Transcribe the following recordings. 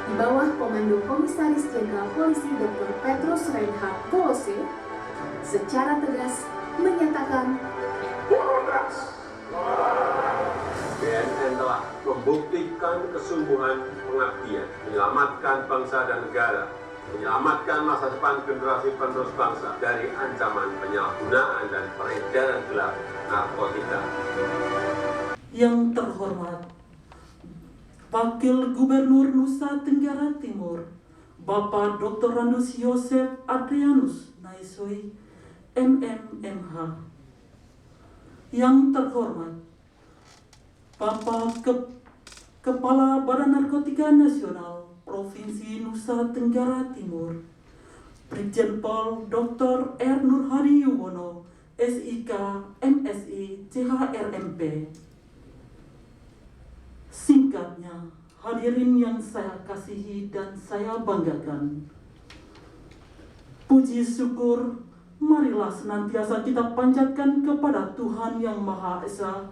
di bawah komando Komisaris Jenderal Polisi Dr. Petrus Reinhard Kolose secara tegas menyatakan BNN telah membuktikan kesungguhan pengabdian, menyelamatkan bangsa dan negara, menyelamatkan masa depan generasi penerus bangsa dari ancaman penyalahgunaan dan peredaran gelap narkotika. Yang terhormat Wakil Gubernur Nusa Tenggara Timur, Bapak Dr. Randus Yosef Adrianus Naisoi, MMMH. Yang terhormat Bapak Kepala Badan Narkotika Nasional Provinsi Nusa Tenggara Timur, Brigjen Pol Dr. R. Nurhadi Yuwono, SIK, MSI, CHRMP. Singkatnya, hadirin yang saya kasihi dan saya banggakan, puji syukur marilah senantiasa kita panjatkan kepada Tuhan Yang Maha Esa,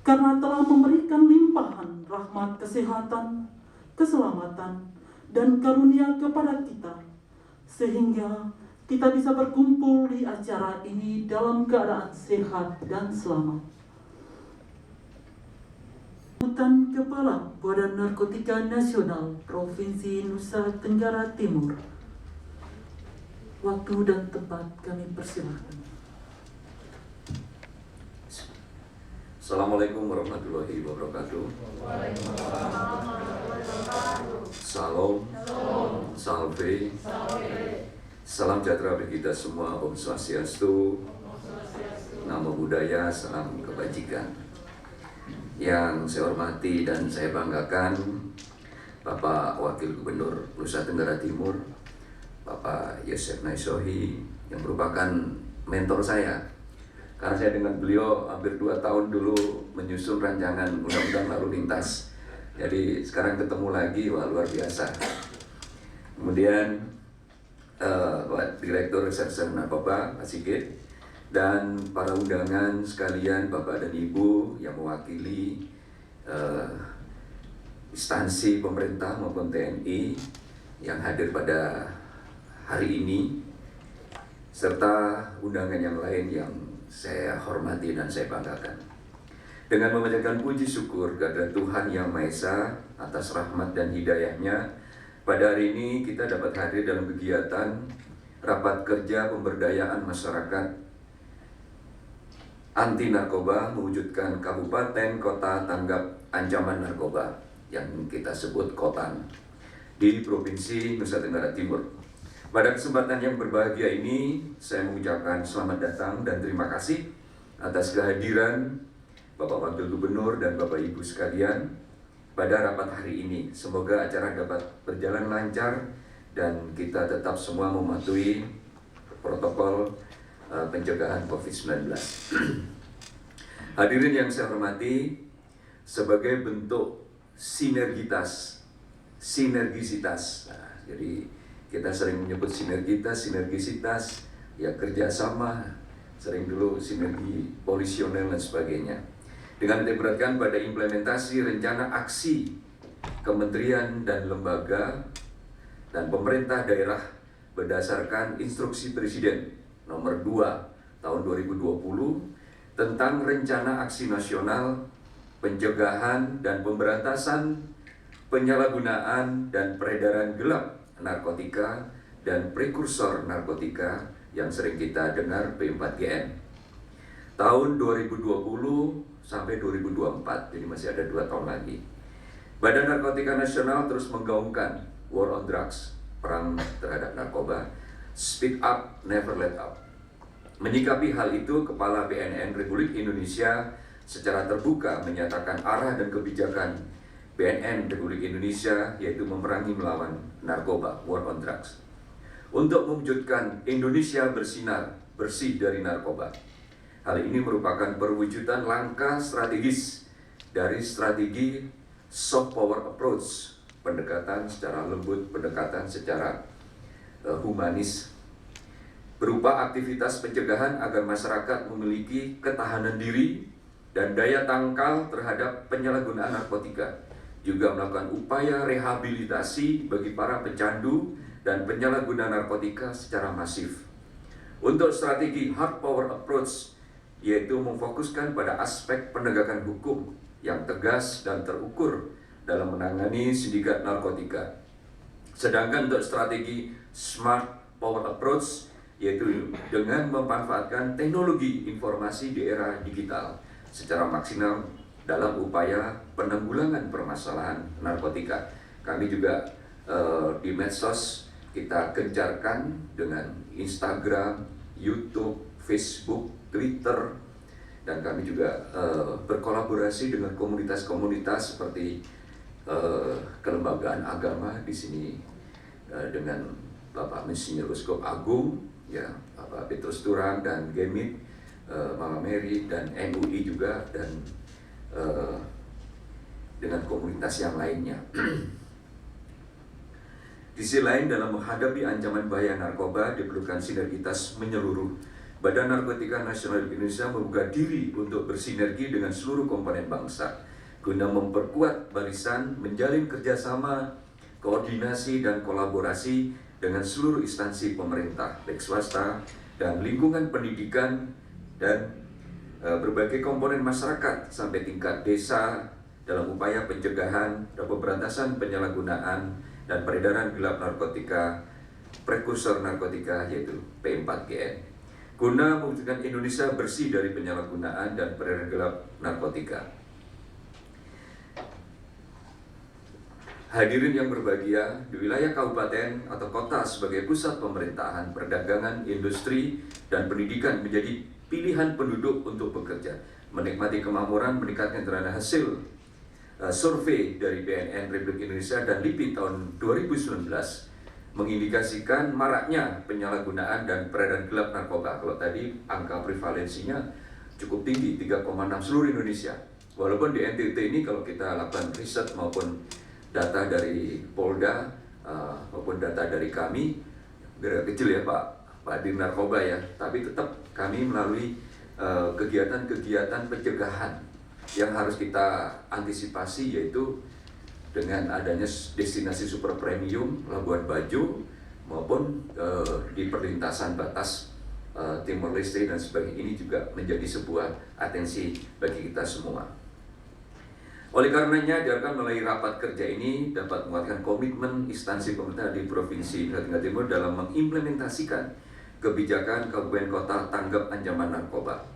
karena telah memberikan limpahan rahmat kesehatan, keselamatan, dan karunia kepada kita, sehingga kita bisa berkumpul di acara ini dalam keadaan sehat dan selamat. Sambutan Kepala Badan Narkotika Nasional Provinsi Nusa Tenggara Timur. Waktu dan tempat kami persilahkan. Assalamualaikum warahmatullahi wabarakatuh. Salam, salve, salam sejahtera bagi kita semua. Om Swastiastu, Namo Buddhaya, salam kebajikan. Yang saya hormati dan saya banggakan Bapak Wakil Gubernur Nusa Tenggara Timur, Bapak Yosef Naisoi, yang merupakan mentor saya. Karena saya dengan beliau hampir 2 tahun dulu menyusun rancangan undang-undang lalu lintas. Jadi sekarang ketemu lagi, wah luar biasa. Kemudian Direktur Reserse Narkoba, Pak Sigit, dan para undangan sekalian, Bapak dan Ibu yang mewakili instansi pemerintah maupun TNI yang hadir pada hari ini, serta undangan yang lain yang saya hormati dan saya banggakan. Dengan memanjatkan puji syukur kepada Tuhan Yang Maha Esa atas rahmat dan hidayahnya, pada hari ini kita dapat hadir dalam kegiatan Rapat Kerja Pemberdayaan Masyarakat Anti Narkoba mewujudkan Kabupaten Kota Tanggap Ancaman Narkoba yang kita sebut KOTAN di Provinsi Nusa Tenggara Timur. Pada kesempatan yang berbahagia ini, saya mengucapkan selamat datang dan terima kasih atas kehadiran Bapak Wakil Gubernur dan Bapak Ibu sekalian pada rapat hari ini. Semoga acara dapat berjalan lancar dan kita tetap semua mematuhi protokol pencegahan COVID-19. Hadirin yang saya hormati, sebagai bentuk sinergisitas. Nah, jadi kita sering menyebut sinergisitas, ya kerjasama, sering dulu sinergi polisional dan sebagainya. Dengan diperhatikan pada implementasi rencana aksi kementerian dan lembaga dan pemerintah daerah berdasarkan instruksi Presiden nomor 2 tahun 2020 tentang rencana aksi nasional pencegahan dan pemberantasan penyalahgunaan dan peredaran gelap narkotika dan prekursor narkotika yang sering kita dengar P4GN. Tahun 2020 sampai 2024, jadi masih ada 2 tahun lagi. Badan Narkotika Nasional terus menggaungkan War on Drugs, perang terhadap narkoba, speed up, never let up. Menyikapi hal itu, Kepala BNN Republik Indonesia secara terbuka menyatakan arah dan kebijakan BNN Republik Indonesia yaitu memerangi melawan narkoba, War on Drugs. Untuk mewujudkan Indonesia bersinar, bersih dari narkoba. Hal ini merupakan perwujudan langkah strategis dari strategi soft power approach, pendekatan secara lembut, pendekatan secara humanis, berupa aktivitas pencegahan agar masyarakat memiliki ketahanan diri dan daya tangkal terhadap penyalahgunaan narkotika juga melakukan upaya rehabilitasi bagi para pecandu dan penyalahguna narkotika secara masif. Untuk strategi hard power approach, yaitu memfokuskan pada aspek penegakan hukum yang tegas dan terukur dalam menangani sindikat narkotika. Sedangkan untuk strategi smart power approach, yaitu dengan memanfaatkan teknologi informasi di era digital secara maksimal dalam upaya penanggulangan permasalahan narkotika. Kami juga di medsos kita gencarkan dengan Instagram, YouTube, Facebook, Twitter, dan kami juga berkolaborasi dengan komunitas-komunitas seperti kelembagaan agama di sini dengan Bapak Monsinyur Uskup Agung, ya, Bapak Petrus Turang dan Gemit, Mama Mary dan MUI juga, dan dengan komunitas yang lainnya. Di sisi lain, dalam menghadapi ancaman bahaya narkoba diperlukan sinergitas menyeluruh. Badan Narkotika Nasional Indonesia membuka diri untuk bersinergi dengan seluruh komponen bangsa guna memperkuat barisan, menjalin kerjasama, koordinasi dan kolaborasi dengan seluruh instansi pemerintah, baik swasta dan lingkungan pendidikan dan berbagai komponen masyarakat sampai tingkat desa dalam upaya pencegahan dan pemberantasan penyalahgunaan dan peredaran gelap narkotika, prekursor narkotika yaitu P4GN, guna mewujudkan Indonesia bersih dari penyalahgunaan dan peredaran gelap narkotika. Hadirin yang berbahagia, di wilayah kabupaten atau kota sebagai pusat pemerintahan, perdagangan, industri, dan pendidikan menjadi pilihan penduduk untuk bekerja, menikmati kemakmuran, meningkatkan terhadap hasil survei dari BNN Republik Indonesia dan LIPI tahun 2019 mengindikasikan maraknya penyalahgunaan dan peredaran gelap narkoba. Kalau tadi angka prevalensinya cukup tinggi, 3,6 seluruh Indonesia. Walaupun di NTT ini kalau kita lakukan riset maupun data dari Polda maupun data dari kami, agak kecil ya Pak Dir Narkoba ya, tapi tetap kami melalui kegiatan-kegiatan pencegahan yang harus kita antisipasi, yaitu dengan adanya destinasi super premium Labuan Bajo maupun di perlintasan batas Timor Leste dan sebagainya, ini juga menjadi sebuah atensi bagi kita semua. Oleh karenanya, diharapkan melalui rapat kerja ini dapat menguatkan komitmen instansi pemerintah di Provinsi Nusa Tenggara Timur dalam mengimplementasikan kebijakan Kabupaten Kota Tanggap Ancaman Narkoba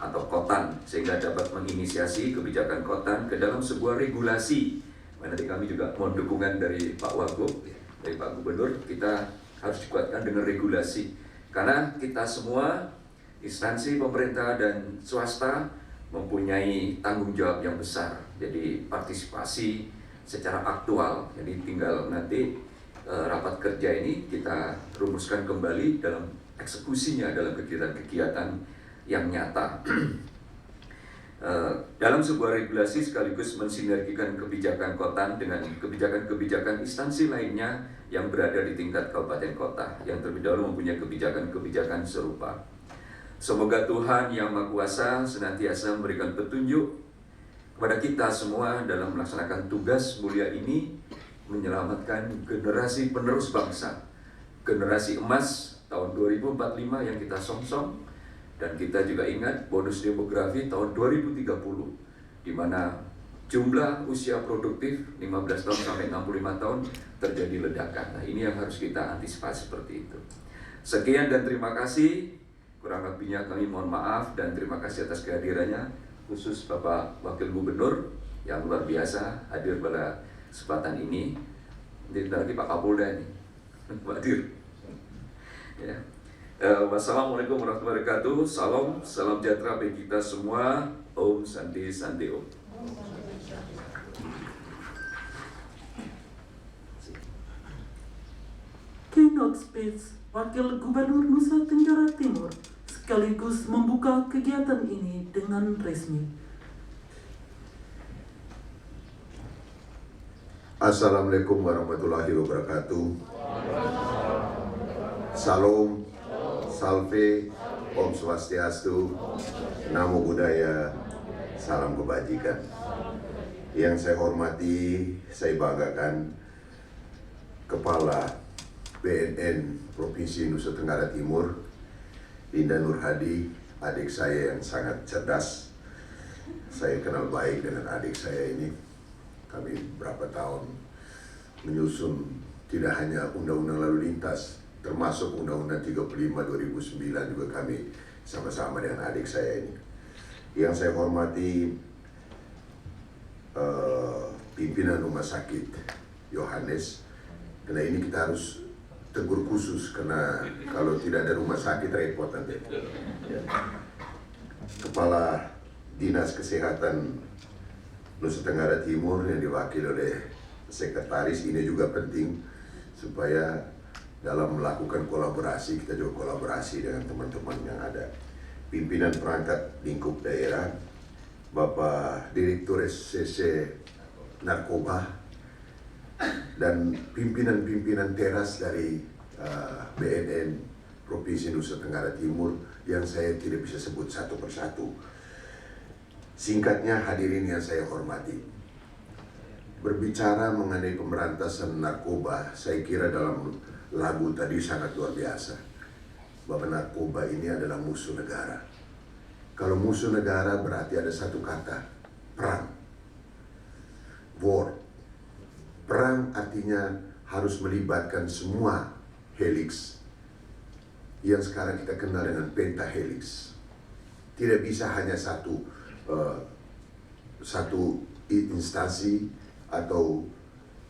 atau KOTAN, sehingga dapat menginisiasi kebijakan KOTAN ke dalam sebuah regulasi. Nanti kami juga mohon dukungan dari Pak Wagub, dari Pak Gubernur, kita harus dikuatkan dengan regulasi. Karena kita semua, instansi pemerintah dan swasta, mempunyai tanggung jawab yang besar. Jadi partisipasi secara aktual, jadi tinggal nanti rapat kerja ini kita rumuskan kembali dalam eksekusinya, dalam kegiatan-kegiatan yang nyata. Dalam sebuah regulasi sekaligus mensinergikan kebijakan KOTAN dengan kebijakan-kebijakan instansi lainnya yang berada di tingkat kabupaten kota yang terlebih dahulu mempunyai kebijakan-kebijakan serupa. Semoga Tuhan Yang Maha Kuasa senantiasa memberikan petunjuk kepada kita semua dalam melaksanakan tugas mulia ini, menyelamatkan generasi penerus bangsa, generasi emas tahun 2045 yang kita song-song. Dan kita juga ingat bonus demografi tahun 2030, di mana jumlah usia produktif 15 tahun sampai 65 tahun terjadi ledakan. Nah, ini yang harus kita antisipasi seperti itu. Sekian dan terima kasih. Kurang lebihnya kami mohon maaf dan terima kasih atas kehadirannya, khusus Bapak Wakil Gubernur yang luar biasa hadir pada kesempatan ini. Nanti lagi Pak Kapolda ini, Pak Dir. Ya. Wassalamualaikum warahmatullahi wabarakatuh. Salam sejahtera bagi kita semua. Om Santi Santi Om. Keynote speech Wakil Gubernur Nusa Tenggara Timur sekaligus membuka kegiatan ini dengan resmi. Assalamualaikum warahmatullahi wabarakatuh. Salam, salve, Om Swastiastu, Namo Buddhaya, salam kebajikan. Yang saya hormati, saya banggakan Kepala BNN Provinsi Nusa Tenggara Timur, Indah Nur Hadi, adik saya yang sangat cerdas. Saya kenal baik dengan adik saya ini. Kami berapa tahun menyusun tidak hanya Undang-Undang Lalu Lintas, termasuk Undang-Undang 35 2009 juga kami sama-sama dengan adik saya ini. Yang saya hormati pimpinan Rumah Sakit Yohanes, karena ini kita harus tegur khusus, karena kalau tidak ada rumah sakit repot nanti. Ya. Kepala Dinas Kesehatan Nusa Tenggara Timur yang diwakili oleh sekretaris, ini juga penting supaya dalam melakukan kolaborasi kita juga kolaborasi dengan teman-teman yang ada. Pimpinan perangkat lingkup daerah, Bapak Direktur SCC Narkoba, dan pimpinan-pimpinan teras dari BNN Provinsi Nusa Tenggara Timur yang saya tidak bisa sebut satu persatu. Singkatnya, hadirin yang saya hormati, berbicara mengenai pemberantasan narkoba, saya kira dalam lagu tadi sangat luar biasa, bahwa narkoba ini adalah musuh negara. Kalau musuh negara berarti ada satu kata, perang. War. Perang artinya harus melibatkan semua helix yang sekarang kita kenal dengan pentahelix. Tidak bisa hanya satu instansi atau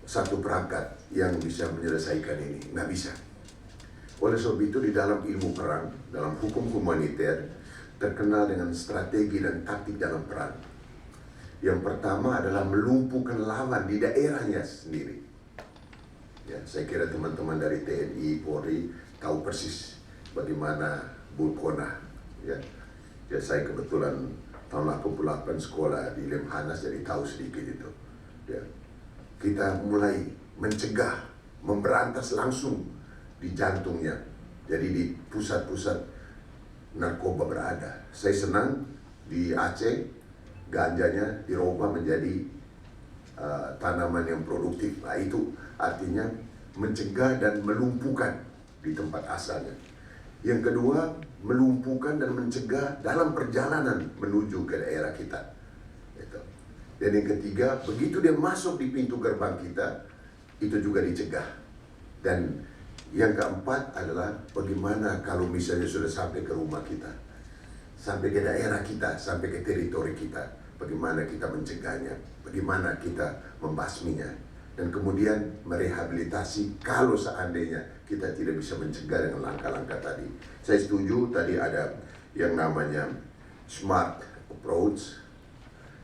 satu perangkat yang bisa menyelesaikan ini. Nggak bisa. Oleh sebab itu di dalam ilmu perang, dalam hukum humaniter, terkenal dengan strategi dan taktik dalam perang. Yang pertama adalah melumpuhkan lawan di daerahnya sendiri. Ya, saya kira teman-teman dari TNI, Polri tahu persis bagaimana Bulkona. Ya, saya kebetulan tahun 88 sekolah di Lemhanas, jadi tahu sedikit itu. Ya, kita mulai mencegah, memberantas langsung di jantungnya. Jadi di pusat-pusat narkoba berada. Saya senang di Aceh, ganjanya dirubah menjadi tanaman yang produktif. Nah, itu artinya mencegah dan melumpuhkan di tempat asalnya. Yang kedua, melumpuhkan dan mencegah dalam perjalanan menuju ke daerah kita. Gitu. Dan yang ketiga, begitu dia masuk di pintu gerbang kita, itu juga dicegah. Dan yang keempat adalah bagaimana kalau misalnya sudah sampai ke rumah kita, sampai ke daerah kita, sampai ke teritori kita, bagaimana kita mencegahnya, bagaimana kita membasminya, dan kemudian merehabilitasi kalau seandainya kita tidak bisa mencegah dengan langkah-langkah tadi. Saya setuju tadi ada yang namanya smart approach,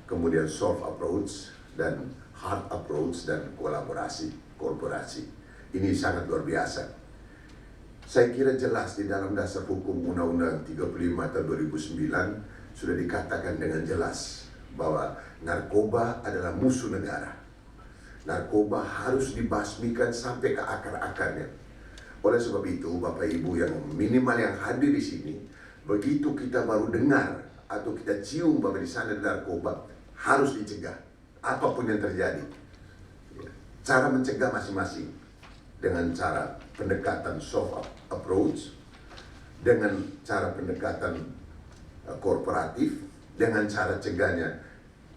kemudian soft approach, dan hard approach, dan kolaborasi, korporasi. Ini sangat luar biasa. Saya kira jelas di dalam dasar hukum Undang-Undang 35 tahun 2009 sudah dikatakan dengan jelas bahwa narkoba adalah musuh negara. Narkoba harus dibasmikan sampai ke akar-akarnya. Oleh sebab itu, Bapak Ibu yang minimal yang hadir di sini, begitu kita baru dengar atau kita cium bahwa di sana ada narkoba, harus dicegah apapun yang terjadi. Cara mencegah masing-masing dengan cara pendekatan soft approach, dengan cara pendekatan korporatif, dengan cara cegahnya.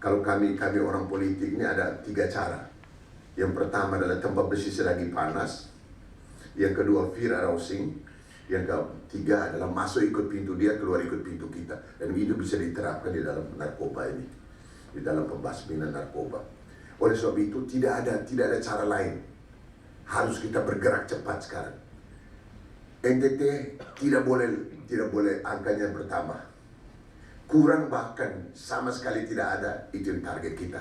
Kalau kami orang politik ini ada 3 cara. Yang pertama adalah tempat besi selagi panas, yang kedua fear arousing, yang ketiga adalah masuk ikut pintu dia, keluar ikut pintu kita. Dan itu bisa diterapkan di dalam narkoba ini, di dalam pembasminan narkoba. Oleh sebab itu tidak ada cara lain. Harus kita bergerak cepat sekarang. NTT tidak boleh angkanya bertambah. Kurang bahkan sama sekali tidak ada, itu yang target kita.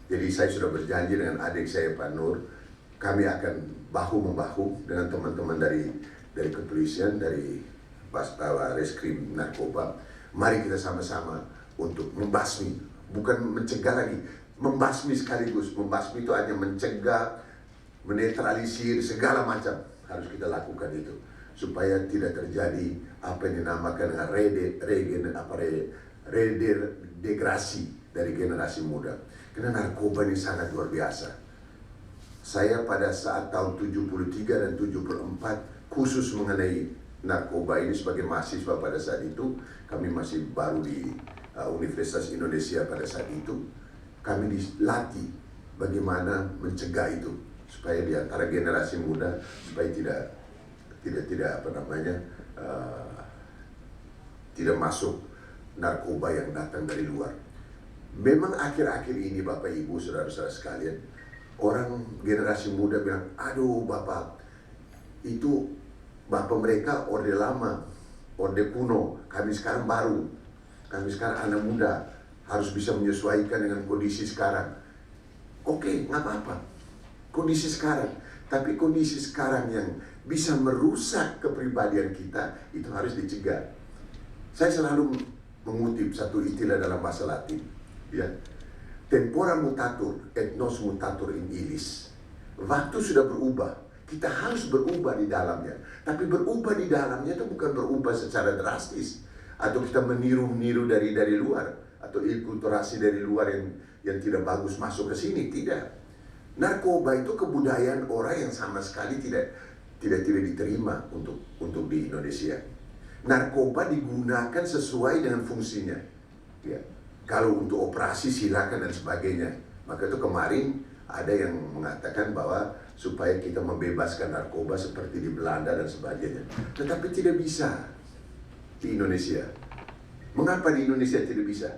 Jadi saya sudah berjanji dengan adik saya Pak Nur, kami akan bahu-membahu dengan teman-teman dari kepolisian, dari Reskrim Narkoba. Mari kita sama-sama untuk membasmi, bukan mencegah lagi, membasmi sekaligus. Membasmi itu hanya mencegah, menetralisir, segala macam harus kita lakukan itu, supaya tidak terjadi apa yang dinamakan dengan redegrasi dari generasi muda. Karena narkoba ini sangat luar biasa. Saya pada saat tahun 73 dan 74 khusus mengenai narkoba ini sebagai mahasiswa pada saat itu, kami masih baru di Universitas Indonesia pada saat itu, kami dilatih bagaimana mencegah itu supaya di antara generasi muda supaya tidak masuk narkoba yang datang dari luar. Memang akhir-akhir ini Bapak Ibu saudara-saudara sekalian, orang generasi muda bilang, aduh Bapak, itu Bapak mereka orde lama, orde kuno, kami sekarang baru, kami sekarang anak muda, harus bisa menyesuaikan dengan kondisi sekarang. Oke, nggak apa-apa, kondisi sekarang, tapi kondisi sekarang yang bisa merusak kepribadian kita, itu harus dicegah. Saya selalu mengutip satu istilah dalam bahasa Latin, ya, tempora mutatur et nos mutatur in illis. Waktu sudah berubah, kita harus berubah di dalamnya. Tapi berubah di dalamnya itu bukan berubah secara drastis, atau kita meniru dari luar, atau inkulturasi dari luar yang tidak bagus masuk ke sini. Tidak. Narkoba itu kebudayaan orang yang sama sekali tidak diterima untuk di Indonesia. Narkoba digunakan sesuai dengan fungsinya. Ya. Kalau untuk operasi silakan dan sebagainya. Maka itu kemarin ada yang mengatakan bahwa supaya kita membebaskan narkoba seperti di Belanda dan sebagainya. Tetapi tidak bisa di Indonesia. Mengapa di Indonesia tidak bisa?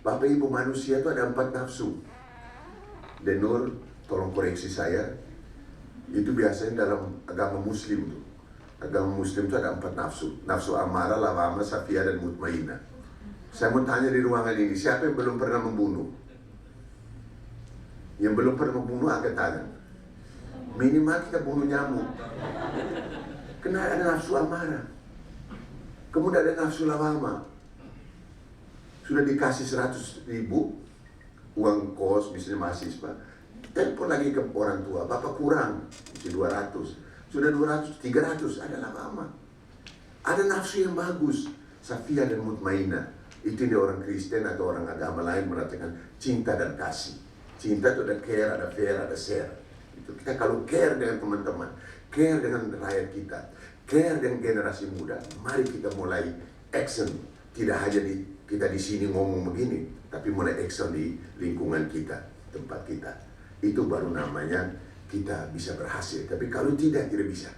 Bapak Ibu, manusia itu ada 4 nafsu. Denur, tolong koreksi saya. Itu biasanya dalam agama Muslim tuh. Agama Muslim itu ada 4 nafsu. Nafsu amarah, lawamah, safiyah, dan mutmainah. Saya mau tanya di ruangan ini, siapa yang belum pernah membunuh? Yang belum pernah membunuh angkat tangan. Minimal kita bunuh nyamuk. Karena ada nafsu amarah. Kemudian ada nafsu lawamah. Sudah dikasih 100.000 uang kos, misalnya mahasiswa. Telepon lagi ke orang tua, Bapak kurang, mesti 200. Sudah 200, 300, ada lama-lama. Ada nafsu yang bagus, safiyah dan mutmainah. Itu dia orang Kristen atau orang agama lain mengatakan cinta dan kasih. Cinta itu ada care, ada fair, ada share. Itu kita kalau care dengan teman-teman, care dengan rakyat kita, care dengan generasi muda, mari kita mulai action. Tidak hanya kita di sini ngomong begini, tapi mulai action di lingkungan kita, tempat kita. Itu baru namanya kita bisa berhasil. Tapi kalau tidak bisa.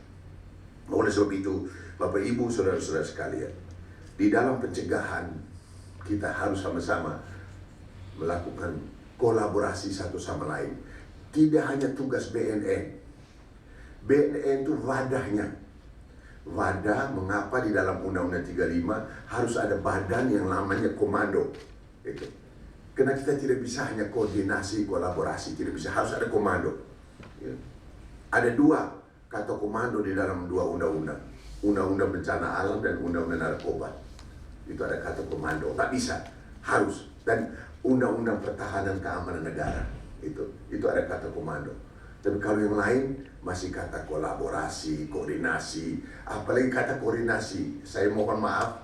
Oleh sebab itu, Bapak Ibu, saudara-saudara sekalian, di dalam pencegahan kita harus sama-sama melakukan kolaborasi satu sama lain. Tidak hanya tugas BNN. BNN itu wadahnya. Wadah, mengapa di dalam Undang-Undang 35 harus ada badan yang namanya komando. Gitu. Karena kita tidak bisa hanya koordinasi, kolaborasi, tidak bisa, harus ada komando. Ya. Ada 2 kata komando di dalam 2 undang-undang. Undang-undang bencana alam dan undang-undang narkoba. Itu ada kata komando. Nggak bisa, harus. Dan undang-undang pertahanan keamanan negara. Itu ada kata komando. Tapi kalau yang lain masih kata kolaborasi, koordinasi. Apalagi kata koordinasi. Saya mohon maaf,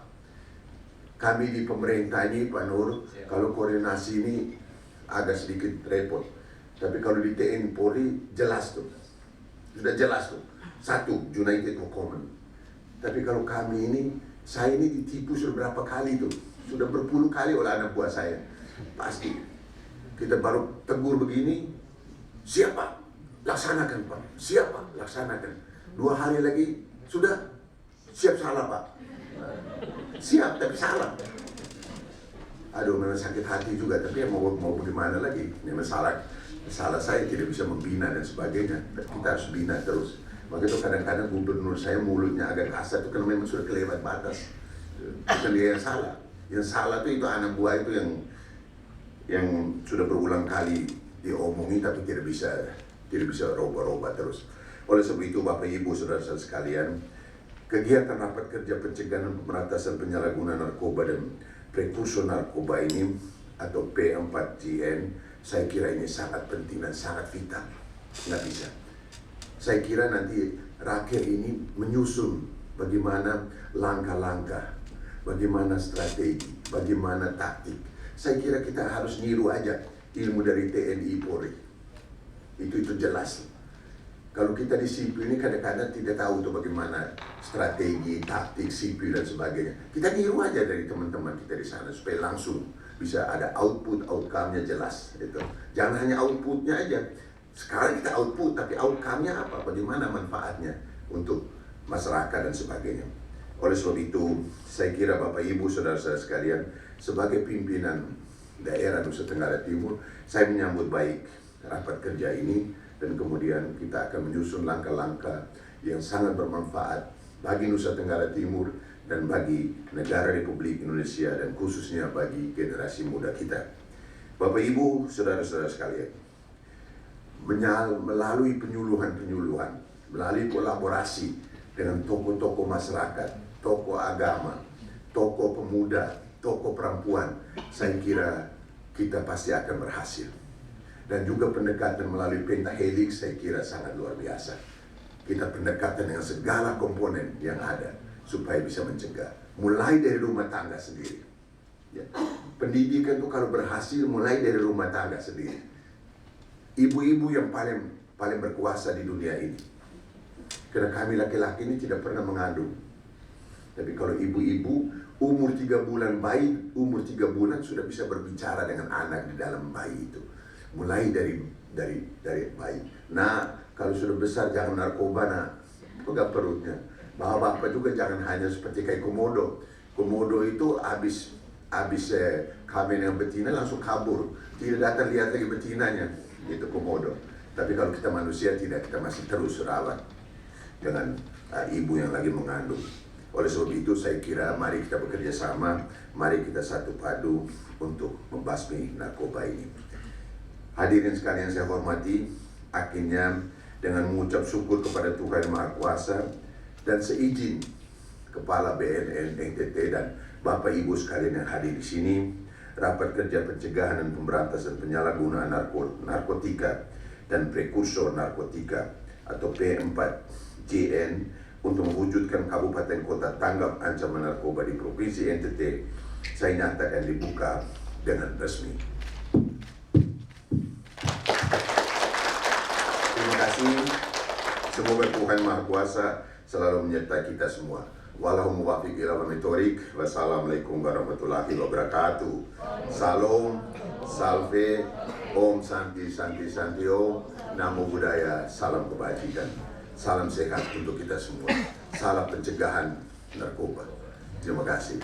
kami di pemerintah ini, Pak Nur, kalau koordinasi ini agak sedikit repot. Tapi kalau di TNI Polri jelas tuh, sudah jelas tuh. 1, United for Common. Tapi kalau kami ini, saya ini ditipu sudah berapa kali tuh, sudah berpuluh kali oleh anak buah saya. Pasti kita baru tegur begini, siapa? Laksanakan Pak, siapa? Laksanakan. 2 hari lagi, sudah siap salah Pak. Siap tapi salah. Aduh, memang sakit hati juga, tapi mau bagaimana lagi? Memang salah saya tidak bisa membina dan sebagainya. Kita harus bina terus. Maka itu kadang-kadang gubernur saya mulutnya agak kasar itu karena memang sudah kelewat batas. Bukan dia yang salah. Yang salah itu anak buah itu yang sudah berulang kali diomongin tapi tidak bisa roba-roba terus. Oleh sebab itu Bapak Ibu saudara-saudara sekalian, kegiatan rapat kerja pencegahan dan pemberantasan penyalahgunaan narkoba dan prekursor narkoba ini atau P4GN, saya kira ini sangat penting dan sangat vital. Nggak bisa. Saya kira nanti rakyat ini menyusun bagaimana langkah-langkah, bagaimana strategi, bagaimana taktik. Saya kira kita harus niru aja. ilmu dari TNI Polri. Itu jelas. Kalau kita di sipil ini kadang-kadang tidak tahu tuh bagaimana strategi, taktik sipil dan sebagainya. Kita niru aja dari teman-teman kita di sana supaya langsung bisa ada outcome-nya jelas. Gitu. Jangan hanya outputnya aja. Sekarang kita output, tapi outcome-nya apa? Bagaimana manfaatnya untuk masyarakat dan sebagainya. Oleh sebab itu, saya kira Bapak Ibu, Saudara-saudara sekalian, sebagai pimpinan daerah Nusa Tenggara Timur, saya menyambut baik rapat kerja ini. Dan kemudian kita akan menyusun langkah-langkah yang sangat bermanfaat bagi Nusa Tenggara Timur dan bagi negara Republik Indonesia dan khususnya bagi generasi muda kita. Bapak Ibu, Saudara-saudara sekalian, melalui penyuluhan-penyuluhan, melalui kolaborasi dengan tokoh-tokoh masyarakat, tokoh agama, tokoh pemuda, tokoh perempuan, saya kira kita pasti akan berhasil. Dan juga pendekatan melalui pentahelix saya kira sangat luar biasa. Kita pendekatan dengan segala komponen yang ada supaya bisa mencegah. Mulai dari rumah tangga sendiri. Ya. Pendidikan itu kalau berhasil mulai dari rumah tangga sendiri. Ibu-ibu yang paling berkuasa di dunia ini. Karena kami laki-laki ini tidak pernah mengandung. Tapi kalau ibu-ibu umur 3 bulan bayi, umur 3 bulan sudah bisa berbicara dengan anak di dalam bayi itu. Mulai dari bayi. Nah, kalau sudah besar jangan narkoba, nah, pegang perutnya. Bapak juga jangan hanya seperti kayak komodo. Komodo itu habis kawin dengan betina langsung kabur, tidak datang lihat lagi betinanya. Itu komodo. Tapi kalau kita manusia tidak, kita masih terus rawat dengan ibu yang lagi mengandung. Oleh sebab itu saya kira mari kita bekerja sama, mari kita satu padu untuk membasmi narkoba ini. Hadirin sekalian saya hormati, akhirnya dengan mengucap syukur kepada Tuhan Maha Kuasa dan seizin Kepala BNN NTT dan Bapak Ibu sekalian yang hadir di sini, rapat kerja pencegahan dan pemberantasan penyalahgunaan narkotika dan prekursor narkotika atau P4JN untuk mewujudkan Kabupaten Kota tanggap ancaman narkoba di Provinsi NTT, saya nyatakan dibuka dengan resmi. Terima kasih. Semoga Tuhan Maha Kuasa selalu menyertai kita semua. Wallahu muwaffiq ila aqwamit thoriq. Wassalamualaikum warahmatullahi wabarakatuh. Salam, salve, Om Santi Santi Santi Om, Namo Buddhaya, salam kebajikan. Salam sehat untuk kita semua. Salam pencegahan narkoba. Terima kasih.